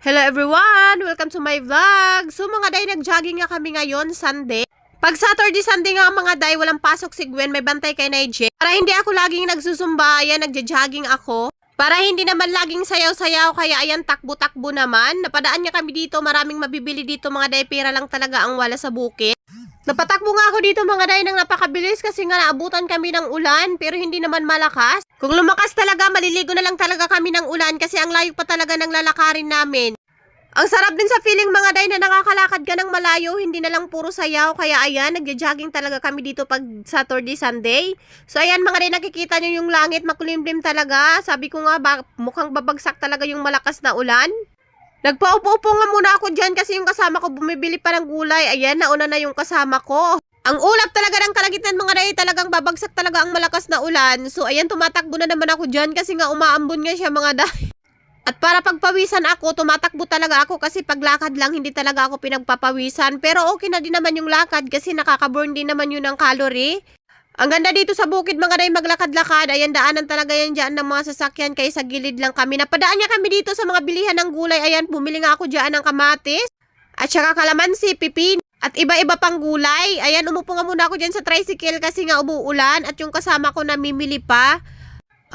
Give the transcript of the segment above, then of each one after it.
Hello everyone! Welcome to my vlog! So mga day, nag-jogging nga kami ngayon, Sunday. Pag Saturday, Sunday nga mga day, walang pasok si Gwen, may bantay kay Nigel. Para hindi ako laging nagsusumba, ayan, nagja-jogging ako. Para hindi naman laging sayaw-sayaw, kaya ayan, takbo-takbo naman. Napadaan nga kami dito, maraming mabibili dito mga day, pera lang talaga ang wala sa bukid. Napatakbo nga ako dito mga day nang napakabilis kasi nga naabutan kami ng ulan pero hindi naman malakas. Kung lumakas talaga, maliligo na lang talaga kami ng ulan kasi ang layo pa talaga ng lalakarin namin. Ang sarap din sa feeling mga day na nakakalakad ka ng malayo, hindi na lang puro sayaw. Kaya ayan, nagja-jogging talaga kami dito pag Saturday, Sunday. So ayan mga day, nakikita nyo yung langit, makulimlim talaga. Sabi ko nga, mukhang babagsak talaga yung malakas na ulan. Nagpaupo-upo nga muna ako dyan kasi yung kasama ko bumibili pa ng gulay. Ayan, nauna na yung kasama ko. Ang ulap talaga ng kalagitnaan mga day, talagang babagsak talaga ang malakas na ulan. So ayan, tumatakbo na naman ako dyan kasi nga umaambon nga siya mga day. At para pagpawisan ako, tumatakbo talaga ako kasi paglakad lang, hindi talaga ako pinagpapawisan. Pero okay na din naman yung lakad kasi nakaka-burn din naman yun ng calorie. Ang ganda dito sa bukid mga day, maglakad-lakad. Ayan, daanan talaga yan dyan ng mga sasakyan kaya sa gilid lang kami. Napadaan niya kami dito sa mga bilihan ng gulay. Ayan, bumili nga ako dyan ng kamatis. At saka kalamansi, pipin. At iba-iba pang gulay. Ayan, umupo nga muna ako dyan sa tricycle kasi nga umuulan. At yung kasama ko namimili pa.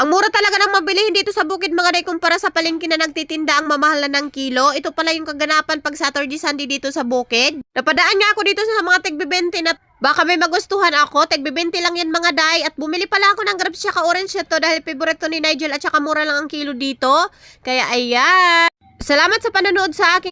Ang mura talaga ng mabilihin dito sa bukid mga day kumpara sa palengke na nagtitinda ang mamahal na ng kilo. Ito pala yung kaganapan pag Saturday, Sunday dito sa bukid. Napadaan nga ako dito sa mga tig-20 na baka may magustuhan ako. Tig-20 lang yan mga day. At bumili pala ako ng grapes tsaka orange na to dahil favorite to ni Nigel at saka mura lang ang kilo dito. Kaya ayan. Salamat sa panonood sa akin.